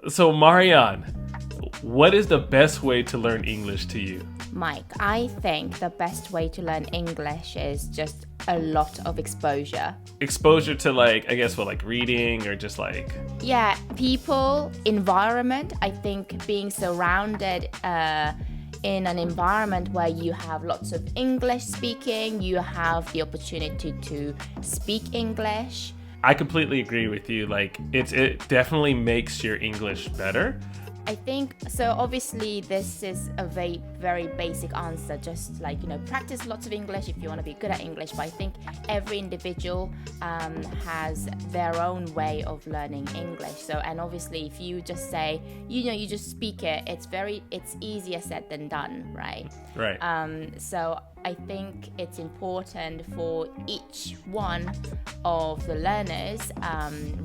So Marianne, what is the best way to learn English to you? Mike, I think the best way to learn English is just a lot of exposure. Exposure to like, I guess what, like reading or just like... Yeah, people, environment. I think being surrounded in an environment where you have lots of English speaking, you have the opportunity to speak English. I completely agree with you. Like it definitely makes your English better. I think so. Obviously, this is a very, very basic answer. Just like, practice lots of English if you want to be good at English. But I think every individual has their own way of learning English. So, and obviously, if you just say, you just speak it, it's easier said than done, right? Right. So I think it's important for each one of the learners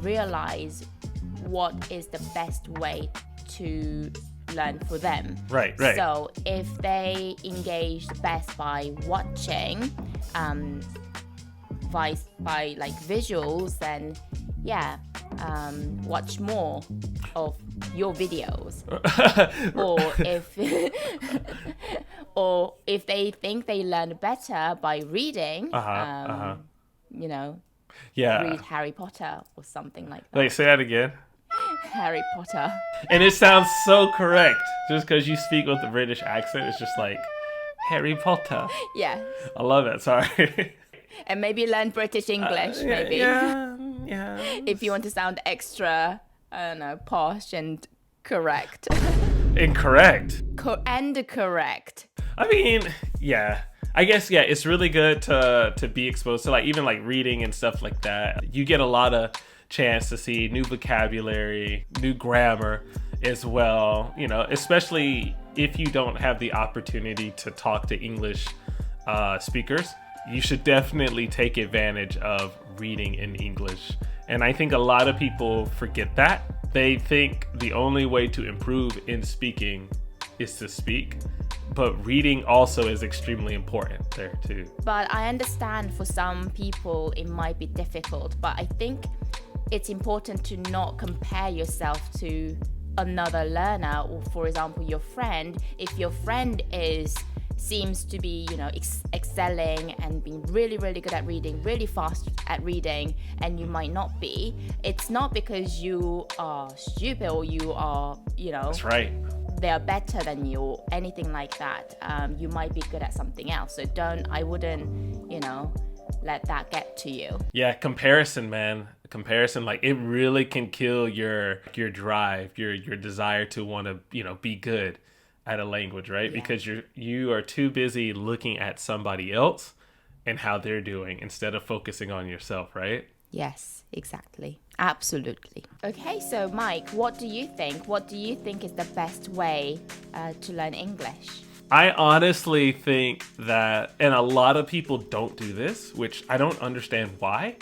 realize what is the best way to learn for them. Right. So if they engage best by watching, by like visuals, then watch more of your videos. or if they think they learn better by reading, read Harry Potter or something like that. Like, say that again. Harry Potter. And it sounds so correct. Just because you speak with a British accent, it's just like, Harry Potter. Yeah. I love it. Sorry. And maybe learn British English, maybe. Yeah. If you want to sound extra, I don't know, posh and correct. Incorrect. And correct. I mean, yeah. I guess, it's really good to be exposed to, like, even like reading and stuff like that. You get a lot of chance to see new vocabulary, new grammar as well, especially if you don't have the opportunity to talk to English speakers. You should definitely take advantage of reading in English. And I think a lot of people forget that. They think the only way to improve in speaking is to speak. But reading also is extremely important there too. But I understand for some people it might be difficult, but I think it's important to not compare yourself to another learner, or for example your friend. If your friend seems to be excelling and being really, really good at reading, really fast at reading, and you might not be, it's not because you are stupid or you are That's right. they are better than you or anything like that. You might be good at something else, so I wouldn't let that get to you. Yeah, comparison, man. Comparison, like, it really can kill your drive, your desire to want to be good at a language, right? Yeah. Because you are too busy looking at somebody else and how they're doing instead of focusing on yourself, right? Yes, exactly. Absolutely. Okay, so Mike, what do you think? What do you think is the best way to learn English? I honestly think that, and a lot of people don't do this, which I don't understand why.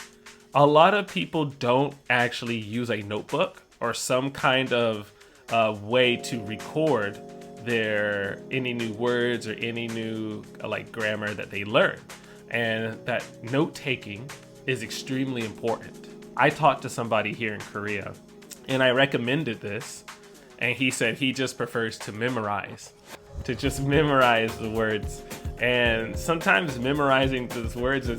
A lot of people don't actually use a notebook or some kind of way to record any new words or any new grammar that they learn. And that note-taking is extremely important. I talked to somebody here in Korea and I recommended this, and he said he just prefers to memorize the words. And sometimes memorizing those words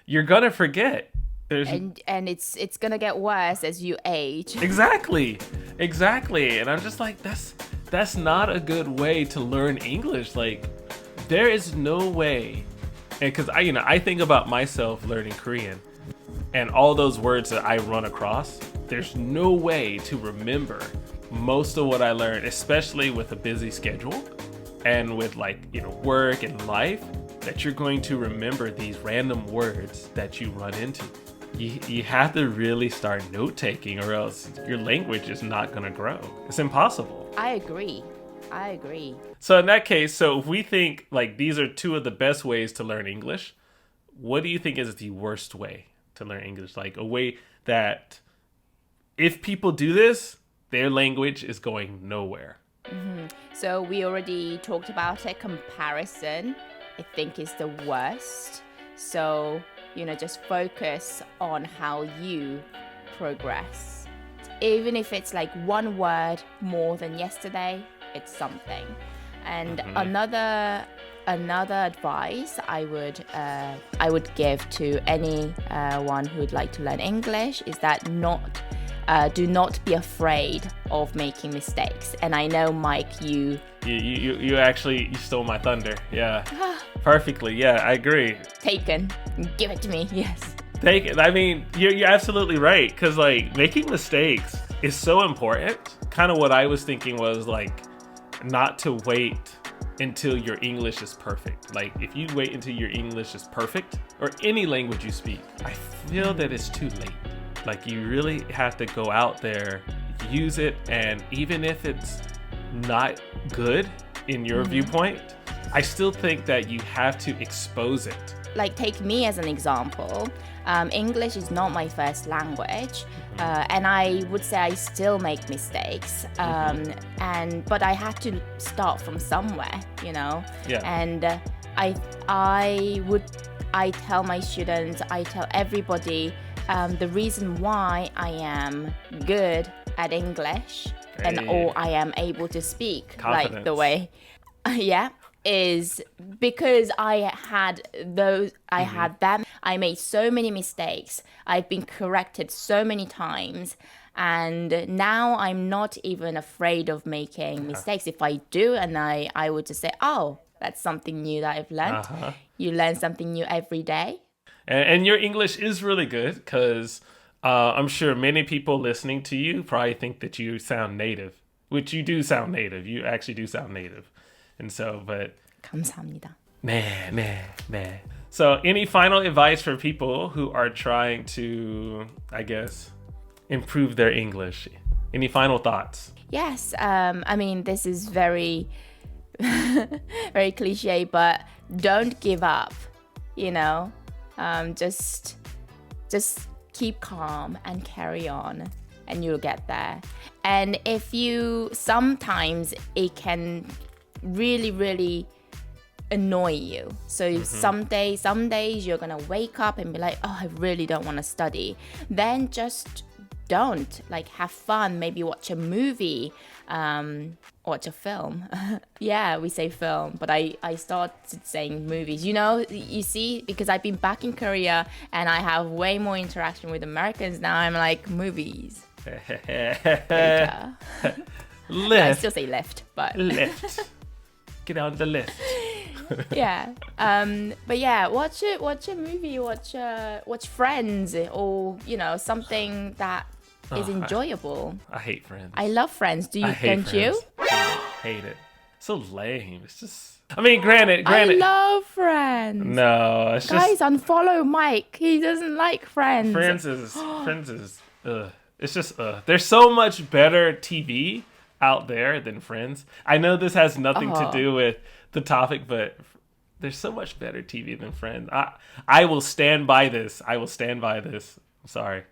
you're gonna forget. And it's gonna get worse as you age. Exactly. And I'm just like, that's not a good way to learn English. Like, there is no way. And because I think about myself learning Korean and all those words that I run across, there's no way to remember most of what I learned, especially with a busy schedule and with work and life, that you're going to remember these random words that you run into. You have to really start note-taking, or else your language is not going to grow. It's impossible. I agree. So in that case, if we think these are two of the best ways to learn English, what do you think is the worst way to learn English? Like a way that if people do this, their language is going nowhere. Mm-hmm. So we already talked about it. Comparison, I think, is the worst. So, just focus on how you progress. even if it's like one word more than yesterday, it's something. And another advice I would give to anyone who would like to learn English is that do not be afraid of making mistakes. And I know, Mike, you stole my thunder. Yeah, perfectly. Yeah, I agree. Taken. Give it to me. Yes. Take it. I mean, you're absolutely right, because like making mistakes is so important. Kind of what I was thinking was like not to wait until your English is perfect. Like if you wait until your English is perfect, or any language you speak, I feel that it's too late. Like you really have to go out there, use it, and even if it's not good in your viewpoint, I still think that you have to expose it. Like take me as an example. English is not my first language, and I would say I still make mistakes. But I had to start from somewhere, you know. Yeah. And I tell my students, I tell everybody, the reason why I am good at English or I am able to speak Confidence. like the way, is because I had them. I made so many mistakes. I've been corrected so many times. And now I'm not even afraid of making mistakes. If I do, and I would just say, oh, that's something new that I've learned. You learn something new every day. And your English is really good, because I'm sure many people listening to you probably think that you sound native, which you do sound native. You actually do sound native. And so, but... 감사합니다. 네. So any final advice for people who are trying to, I guess, improve their English? Any final thoughts? Yes. I mean, this is very, very cliche, but don't give up, you know? Just keep calm and carry on, and you'll get there. And sometimes it can really, really annoy you. So some days you're gonna wake up and be like, oh, I really don't want to study. Then just don't. Like, have fun. Maybe watch a movie, watch a film. Yeah, we say film, but I started saying movies. You know, you see, because I've been back in Korea and I have way more interaction with Americans now. I'm like, movies. Later. Lift. I still say left, but lift. Get on the lift. Yeah. But yeah, watch a movie, watch Friends, or you know, something that is enjoyable. I hate Friends. I love Friends. Don't Friends. you? I hate it. So lame. It's just, I mean, granted. I love Friends. No, it's Guys, just, unfollow Mike. He doesn't like Friends. Friends is it's just there's so much better TV out there than Friends. I know this has nothing to do with the topic, but there's so much better TV than Friends. I will stand by this. I'm sorry.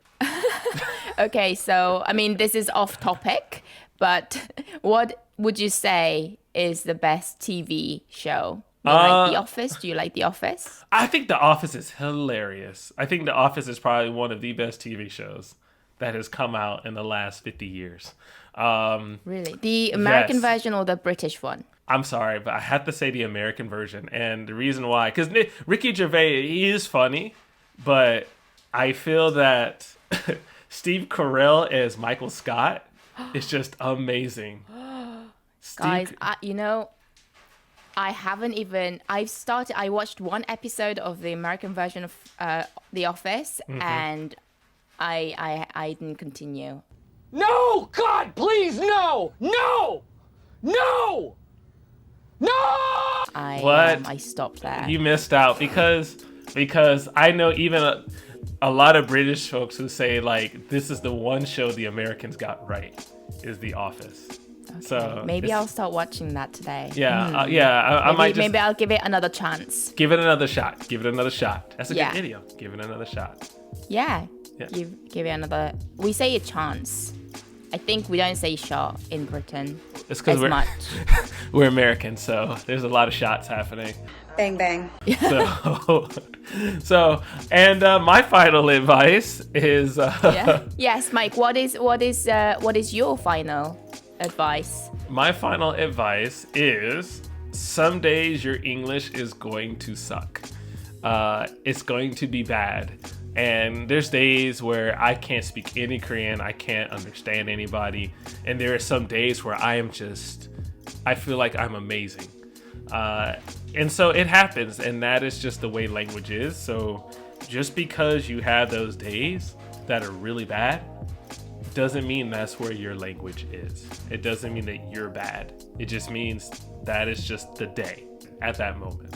Okay, so I mean, this is off topic, but what would you say is the best TV show? You like The Office? Do you like The Office? I think The Office is hilarious. I think The Office is probably one of the best TV shows that has come out in the last 50 years. Really? The American version or the British one? I'm sorry, but I have to say the American version. And the reason why, because Ricky Gervais, he is funny, but I feel that Steve Carell as Michael Scott is just amazing. Guys, you know, I watched one episode of the American version of The Office, and I didn't continue. No! God, please, no! No! No! No! I stopped there. You missed out because I know even a lot of British folks who say like this is the one show the Americans got right is The Office. Okay. So maybe I'll start watching that today. Yeah, I might just maybe I'll give it another chance. Give it another shot. That's a good video. Give it another shot. Yeah. Give it another. We say a chance. I think we don't say shot in Britain. It's because much. We're American, so there's a lot of shots happening. Bang bang. So So, and my final advice is Yeah. Yes, Mike. What is your final advice? my final advice is some days your English is going to suck. It's going to be bad. And there's days where I can't speak any Korean, I can't understand anybody, and there are some days where I feel like I'm amazing. And so it happens, and that is just the way language is. So just because you have those days that are really bad doesn't mean that's where your language is. It doesn't mean that you're bad. It just means that is just the day at that moment.